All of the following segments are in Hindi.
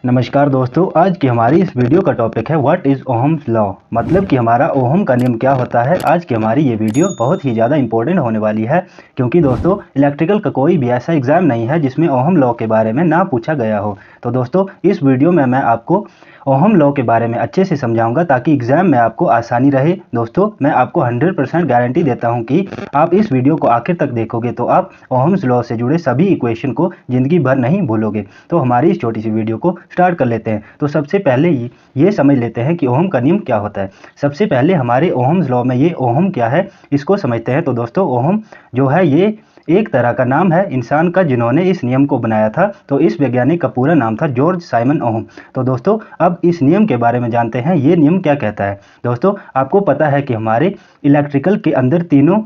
नमस्कार दोस्तों, आज की हमारी इस वीडियो का टॉपिक है व्हाट इज़ ओहम्स लॉ। मतलब कि हमारा ओहम का नियम क्या होता है। आज की हमारी ये वीडियो बहुत ही ज़्यादा इंपॉर्टेंट होने वाली है, क्योंकि दोस्तों इलेक्ट्रिकल का कोई भी ऐसा एग्ज़ाम नहीं है जिसमें ओहम लॉ के बारे में ना पूछा गया हो। तो दोस्तों इस वीडियो में मैं आपको ओहम लॉ के बारे में अच्छे से समझाऊंगा ताकि एग्ज़ाम में आपको आसानी रहे। दोस्तों मैं आपको 100% गारंटी देता हूं कि आप इस वीडियो को आखिर तक देखोगे तो आप ओहम्स लॉ से जुड़े सभी इक्वेशन को ज़िंदगी भर नहीं भूलोगे। तो हमारी इस छोटी सी वीडियो को स्टार्ट कर लेते हैं। तो सबसे पहले ये समझ लेते हैं कि ओहम का नियम क्या होता है। सबसे पहले हमारे ओहम्स लॉ में ये ओहम क्या है इसको समझते हैं। तो दोस्तों ओहम जो है ये एक तरह का नाम है इंसान का जिन्होंने इस नियम को बनाया था। तो इस वैज्ञानिक का पूरा नाम था जॉर्ज साइमन ओहम। तो दोस्तों अब इस नियम के बारे में जानते हैं, ये नियम क्या कहता है। दोस्तों आपको पता है कि हमारे इलेक्ट्रिकल के अंदर तीनों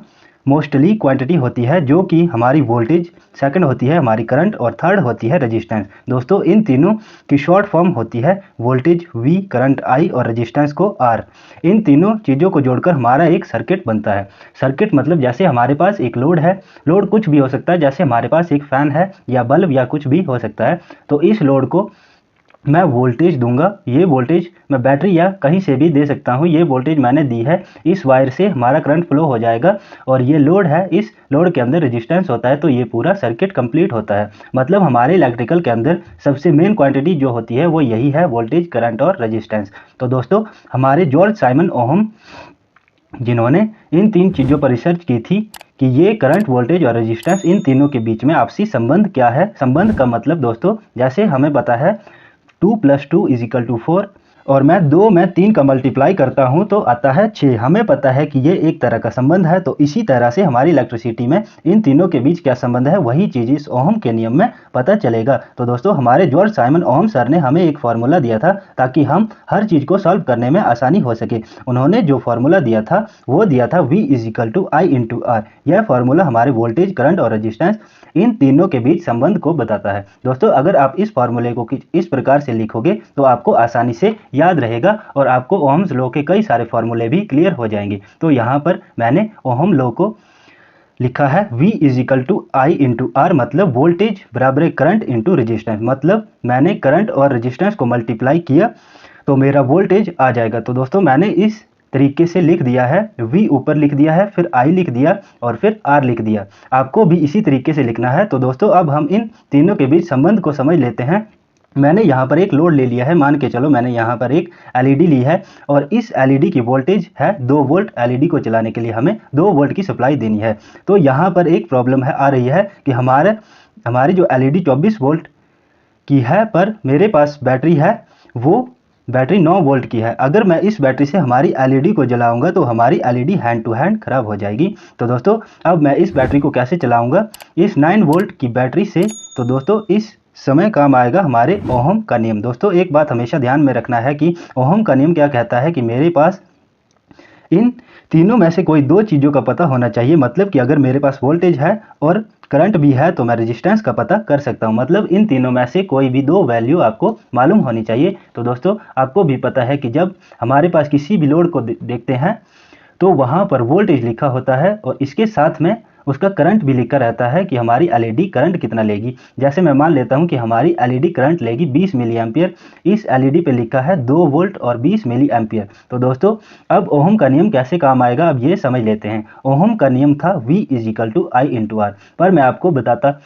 मोस्टली क्वांटिटी होती है, जो कि हमारी वोल्टेज, सेकंड होती है हमारी करंट और थर्ड होती है रेजिस्टेंस। दोस्तों इन तीनों की शॉर्ट फॉर्म होती है वोल्टेज V, करंट I और रेजिस्टेंस को R। इन तीनों चीज़ों को जोड़कर हमारा एक सर्किट बनता है। सर्किट मतलब जैसे हमारे पास एक लोड है, लोड कुछ भी हो सकता है, जैसे हमारे पास एक फ़ैन है या बल्ब या कुछ भी हो सकता है। तो इस लोड को मैं वोल्टेज दूंगा, ये वोल्टेज मैं बैटरी या कहीं से भी दे सकता हूँ। ये वोल्टेज मैंने दी है, इस वायर से हमारा करंट फ्लो हो जाएगा और ये लोड है, इस लोड के अंदर रेजिस्टेंस होता है। तो ये पूरा सर्किट कंप्लीट होता है। मतलब हमारे इलेक्ट्रिकल के अंदर सबसे मेन क्वांटिटी जो होती है वो यही है, वोल्टेज, करंट और रेजिस्टेंस। तो दोस्तों हमारे जॉर्ज साइमन ओहम जिन्होंने इन तीन चीज़ों पर रिसर्च की थी कि ये करंट, वोल्टेज और रेजिस्टेंस, इन तीनों के बीच में आपसी संबंध क्या है। संबंध का मतलब दोस्तों जैसे हमें पता है 2 + 2 = 4 और मैं 2 में 3 का मल्टीप्लाई करता हूं तो आता है 6। हमें पता है कि ये एक तरह का संबंध है। तो इसी तरह से हमारी इलेक्ट्रिसिटी में इन तीनों के बीच क्या संबंध है, वही चीज़ इस ओहम के नियम में पता चलेगा। तो दोस्तों हमारे जॉर्ज साइमन ओहम सर ने हमें एक फार्मूला दिया था ताकि हम हर चीज़ को सॉल्व करने में आसानी हो सके। उन्होंने जो फार्मूला दिया था वो दिया था V = I × R। यह फार्मूला हमारे वोल्टेज, करंट और रेजिस्टेंस इन तीनों के बीच संबंध को बताता है। दोस्तों अगर आप इस फार्मूले को इस प्रकार से लिखोगे तो आपको आसानी से याद रहेगा और आपको ओहम्स लॉ के कई सारे फार्मूले भी क्लियर हो जाएंगे। तो यहाँ पर मैंने ओहम लॉ को लिखा है V = I × R, मतलब वोल्टेज बराबर करंट इंटू रेजिस्टेंस। मतलब मैंने करंट और रेजिस्टेंस को मल्टीप्लाई किया तो मेरा वोल्टेज आ जाएगा। तो दोस्तों मैंने इस तरीके से लिख दिया है, V ऊपर लिख दिया है, फिर I लिख दिया और फिर R लिख दिया। आपको भी इसी तरीके से लिखना है। तो दोस्तों अब हम इन तीनों के बीच संबंध को समझ लेते हैं। मैंने यहाँ पर एक लोड ले लिया है, मान के चलो मैंने यहाँ पर एक LED ली है और इस LED की वोल्टेज है 2 वोल्ट। LED को चलाने के लिए हमें 2 वोल्ट की सप्लाई देनी है। तो यहाँ पर एक प्रॉब्लम है आ रही है कि हमारी जो LED 24 वोल्ट की है, पर मेरे पास बैटरी है, वो बैटरी 9 वोल्ट की है। अगर मैं इस बैटरी से हमारी LED को जलाऊंगा तो हमारी LED हैंड टू हैंड खराब हो जाएगी। तो दोस्तों अब मैं इस बैटरी को कैसे चलाऊंगा, इस 9 वोल्ट की बैटरी से। तो दोस्तों इस समय काम आएगा हमारे ओहम का नियम। दोस्तों एक बात हमेशा ध्यान में रखना है कि ओहम का नियम क्या कहता है कि मेरे पास इन तीनों में से कोई दो चीज़ों का पता होना चाहिए। मतलब कि अगर मेरे पास वोल्टेज है और करंट भी है तो मैं रेजिस्टेंस का पता कर सकता हूं। मतलब इन तीनों में से कोई भी दो वैल्यू आपको मालूम होनी चाहिए। तो दोस्तों आपको भी पता है कि जब हमारे पास किसी भी लोड को देखते हैं तो वहाँ पर वोल्टेज लिखा होता है और इसके साथ में उसका करंट भी लिखा रहता है कि हमारी LED करंट कितना लेगी। जैसे मैं मान लेता हूं कि हमारी LED करंट लेगी 20 मिली एम्पियर। इस LED पे लिखा है 2 वोल्ट और 20 मिली एम्पियर। तो दोस्तों अब ओहम का नियम कैसे काम आएगा अब ये समझ लेते हैं। ओहम का नियम था V = I × R, पर मैं आपको बताता,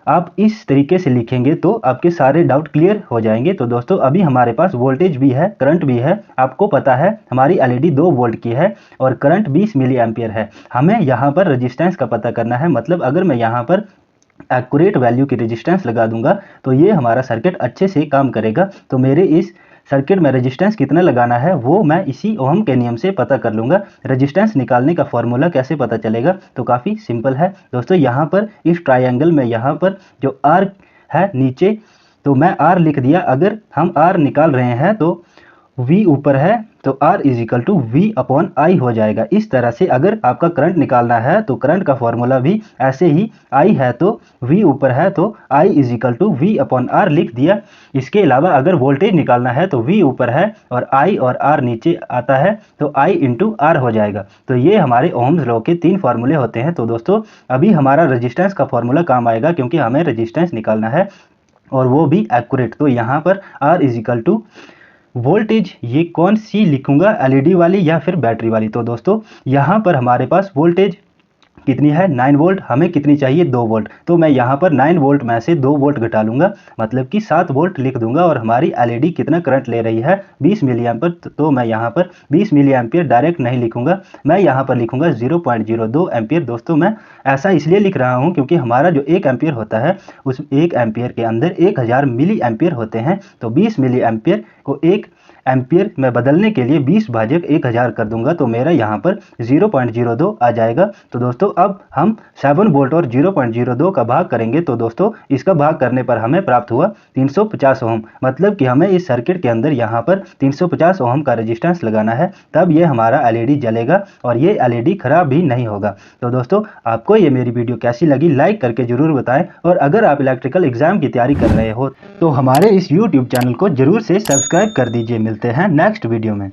आप इस तरीके से लिखेंगे तो आपके सारे डाउट क्लियर हो जाएंगे। तो दोस्तों अभी हमारे पास वोल्टेज भी है, करंट भी है। आपको पता है हमारी LED 2 वोल्ट की है और करंट 20 मिली एम्पियर है। हमें यहाँ पर रेजिस्टेंस का पता करना है। मतलब अगर मैं यहाँ पर एक्यूरेट वैल्यू की रेजिस्टेंस लगा दूंगा तो ये हमारा सर्किट अच्छे से काम करेगा। तो मेरे इस सर्किट में रेजिस्टेंस कितना लगाना है वो मैं इसी ओहम के नियम से पता कर लूँगा। रेजिस्टेंस निकालने का फॉर्मूला कैसे पता चलेगा, तो काफ़ी सिंपल है दोस्तों। यहाँ पर इस ट्रायंगल में यहाँ पर जो R है नीचे, तो मैं R लिख दिया। अगर हम R निकाल रहे हैं तो V ऊपर है तो R = V/I हो जाएगा। इस तरह से अगर आपका करंट निकालना है तो करंट का फॉर्मूला भी ऐसे ही, I है तो V ऊपर है तो I = V/R लिख दिया। इसके अलावा अगर वोल्टेज निकालना है तो V ऊपर है और I और R नीचे आता है तो I × R हो जाएगा। तो ये हमारे ओहम्स लॉ के 3 फार्मूले होते हैं। तो दोस्तों अभी हमारा रेजिस्टेंस का फॉर्मूला काम आएगा क्योंकि हमें रेजिस्टेंस निकालना है। और वो भी एक्यूरेट। तो यहाँ पर R इजिकल टू वोल्टेज, ये कौन सी लिखूंगा, एलईडी वाली या फिर बैटरी वाली। तो दोस्तों यहाँ पर हमारे पास वोल्टेज कितनी है, 9 वोल्ट, हमें कितनी चाहिए, 2 वोल्ट। तो मैं यहाँ पर 9 वोल्ट में से 2 वोल्ट घटा लूंगा, मतलब कि 7 वोल्ट लिख दूंगा। और हमारी एलईडी कितना करंट ले रही है, 20 मिली एम्पियर। तो मैं यहाँ पर 20 मिली एम्पियर डायरेक्ट नहीं लिखूंगा, मैं यहाँ पर लिखूंगा 0.02 एम्पियर। दोस्तों मैं ऐसा इसलिए लिख रहा हूँ क्योंकि हमारा जो 1 एम्पियर होता है, उस 1 एम्पियर के अंदर 1000 मिली एम्पियर होते हैं। तो 20 मिली एम्पियर को 1 एम्पियर में बदलने के लिए 20 भाजक 1000 कर दूंगा, तो मेरा यहाँ पर 0.02 आ जाएगा। तो दोस्तों अब हम 7 वोल्ट और 0.02 का भाग करेंगे। तो दोस्तों इसका भाग करने पर हमें प्राप्त हुआ 350 ओम, मतलब कि हमें इस सर्किट के अंदर यहाँ पर 350 ओम का रेजिस्टेंस लगाना है, तब ये हमारा एलईडी जलेगा और ये एलईडी खराब भी नहीं होगा। तो दोस्तों आपको ये मेरी वीडियो कैसी लगी, लाइक करके जरूर बताएं। और अगर आप इलेक्ट्रिकल एग्जाम की तैयारी कर रहे हो तो हमारे इस यूट्यूब चैनल को जरूर से सब्सक्राइब कर दीजिए। मिलते हैं नेक्स्ट वीडियो में।